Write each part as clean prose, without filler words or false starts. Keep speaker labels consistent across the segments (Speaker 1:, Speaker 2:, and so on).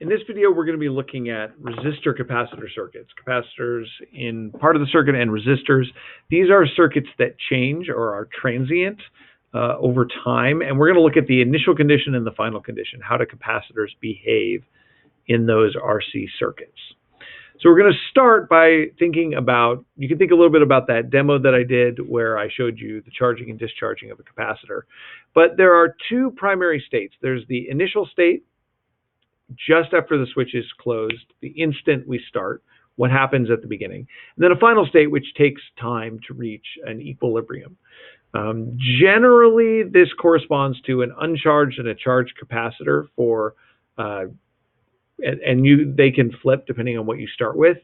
Speaker 1: In this video, we're going to be looking at resistor capacitor circuits, capacitors in part of the circuit and resistors. These are circuits that change or are transient over time, and we're going to look at the initial condition and the final condition. How do capacitors behave in those RC circuits? So we're going to start by thinking about, you can think a little bit about that demo that I did where I showed you the charging and discharging of a capacitor. But there are two primary states. There's the initial state, just after the switch is closed, the instant we start, what happens at the beginning. And then a final state, which takes time to reach an equilibrium. Generally, this corresponds to an uncharged and a charged capacitor for, they can flip depending on what you start with,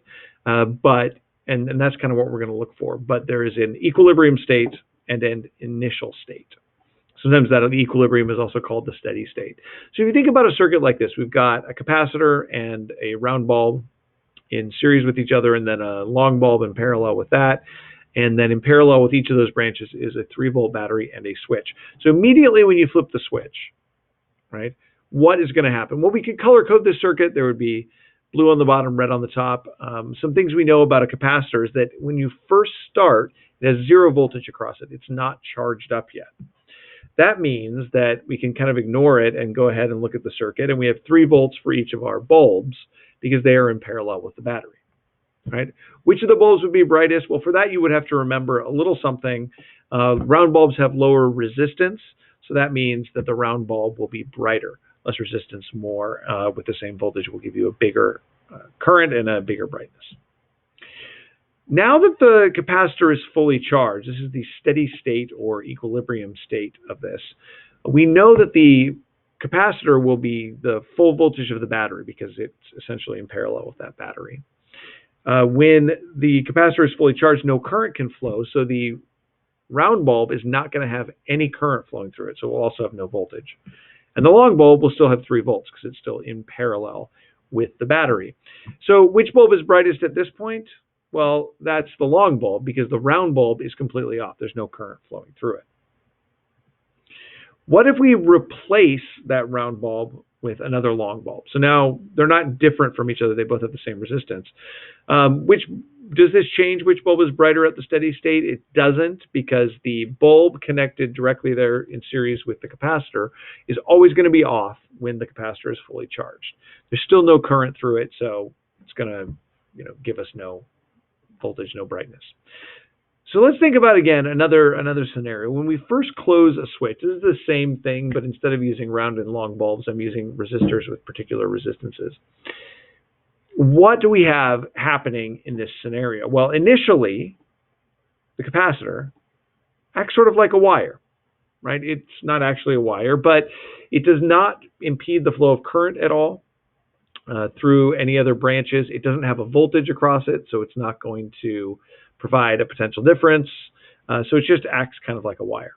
Speaker 1: and that's kind of what we're going to look for. But there is an equilibrium state and an initial state. Sometimes that equilibrium is also called the steady state. So if you think about a circuit like this, we've got a capacitor and a round bulb in series with each other, and then a long bulb in parallel with that. And then in parallel with each of those branches is a 3-volt battery and a switch. So immediately when you flip the switch, right, what is going to happen? Well, we could color code this circuit. There would be blue on the bottom, red on the top. Some things we know about a capacitor is that when you first start, it has 0 voltage across it. It's not charged up yet. That means that we can kind of ignore it and go ahead and look at the circuit, and we have 3 volts for each of our bulbs because they are in parallel with the battery, right? Which of the bulbs would be brightest? Well, for that you would have to remember a little something. Round bulbs have lower resistance, so that means that the round bulb will be brighter. Less resistance, more with the same voltage will give you a bigger current and a bigger brightness. Now that the capacitor is fully charged, this is the steady state or equilibrium state of this, we know that the capacitor will be the full voltage of the battery because it's essentially in parallel with that battery. When the capacitor is fully charged, no current can flow, so the round bulb is not going to have any current flowing through it, so we'll also have no voltage. And the long bulb will still have 3 volts because it's still in parallel with the battery. So which bulb is brightest at this point? Well, that's the long bulb because the round bulb is completely off. There's no current flowing through it. What if we replace that round bulb with another long bulb? So now they're not different from each other. They both have the same resistance. Does this change which bulb is brighter at the steady state? It doesn't, because the bulb connected directly there in series with the capacitor is always going to be off when the capacitor is fully charged. There's still no current through it, so it's going to, give us no voltage, no brightness. So let's think about, again, another scenario. When we first close a switch, this is the same thing, but instead of using round and long bulbs, I'm using resistors with particular resistances. What do we have happening in this scenario? Well, initially, the capacitor acts sort of like a wire, right? It's not actually a wire, but it does not impede the flow of current at all through any other branches. It doesn't have a voltage across it, so it's not going to provide a potential difference. So it just acts kind of like a wire.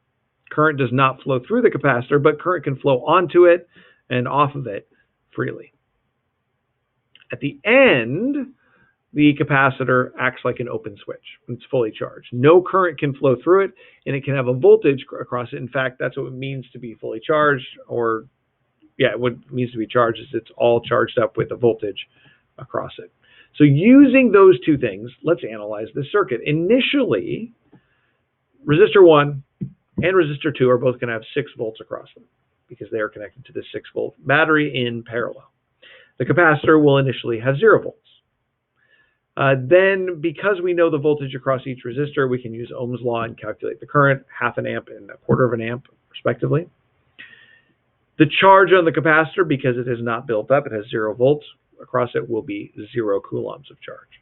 Speaker 1: Current does not flow through the capacitor, but current can flow onto it and off of it freely. At the end, the capacitor acts like an open switch when it's fully charged. No current can flow through it, and it can have a voltage across it. In fact, that's what it means to be fully charged, what it means to be charged is it's all charged up with a voltage across it. So using those two things, let's analyze this circuit. Initially, resistor 1 and resistor 2 are both going to have 6 volts across them because they are connected to this 6-volt battery in parallel. The capacitor will initially have 0 volts. Then, because we know the voltage across each resistor, we can use Ohm's law and calculate the current, 1/2 amp and 1/4 amp, respectively. The charge on the capacitor, because it is not built up, it has 0 volts across it, will be 0 coulombs of charge.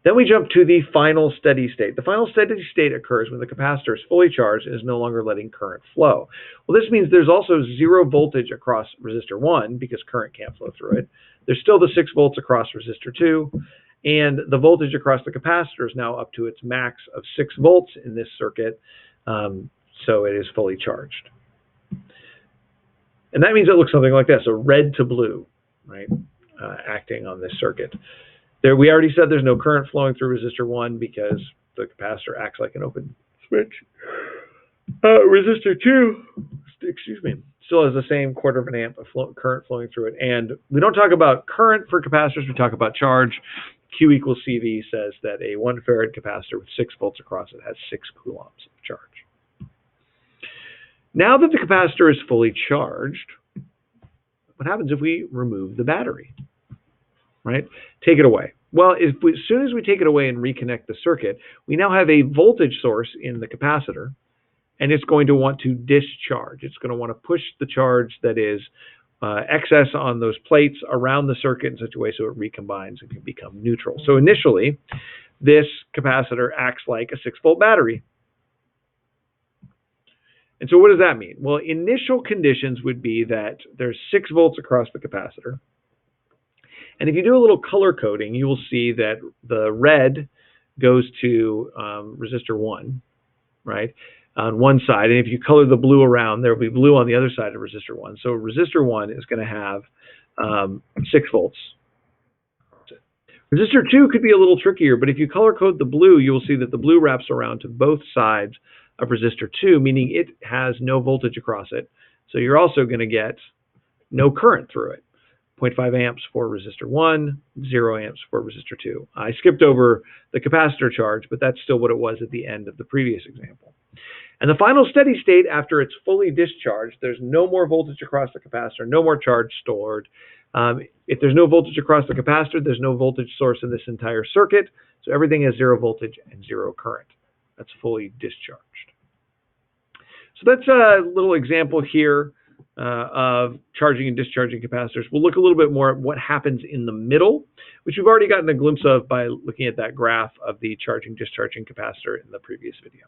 Speaker 1: Then we jump to the final steady state. The final steady state occurs when the capacitor is fully charged and is no longer letting current flow. Well, this means there's also 0 voltage across resistor 1 because current can't flow through it. There's still the 6 volts across resistor 2, and the voltage across the capacitor is now up to its max of 6 volts in this circuit, so it is fully charged. And that means it looks something like this, a red to blue, right, acting on this circuit. There, we already said there's no current flowing through resistor 1 because the capacitor acts like an open switch. Resistor 2, still has the same quarter of an amp of current flowing through it. And we don't talk about current for capacitors, we talk about charge. Q equals CV says that a 1 farad capacitor with 6 volts across it has 6 coulombs of charge. Now that the capacitor is fully charged, what happens if we remove the battery? Right? Take it away. Well, as soon as we take it away and reconnect the circuit, we now have a voltage source in the capacitor, and it's going to want to discharge. It's going to want to push the charge that is excess on those plates around the circuit in such a way so it recombines and can become neutral. So initially, this capacitor acts like a 6-volt battery. And so what does that mean? Well, initial conditions would be that there's 6 volts across the capacitor. And if you do a little color coding, you will see that the red goes to resistor 1, right, on one side. And if you color the blue around, there will be blue on the other side of resistor 1. So resistor 1 is going to have 6 volts. Resistor 2 could be a little trickier, but if you color code the blue, you will see that the blue wraps around to both sides of resistor 2, meaning it has no voltage across it. So you're also going to get no current through it. 0.5 amps for resistor 1, 0 amps for resistor 2. I skipped over the capacitor charge, but that's still what it was at the end of the previous example. And the final steady state, after it's fully discharged, there's no more voltage across the capacitor, no more charge stored. If there's no voltage across the capacitor, there's no voltage source in this entire circuit, so everything has 0 voltage and 0 current. That's fully discharged. So that's a little example here of charging and discharging capacitors. We'll look a little bit more at what happens in the middle, which we've already gotten a glimpse of by looking at that graph of the charging discharging capacitor in the previous video.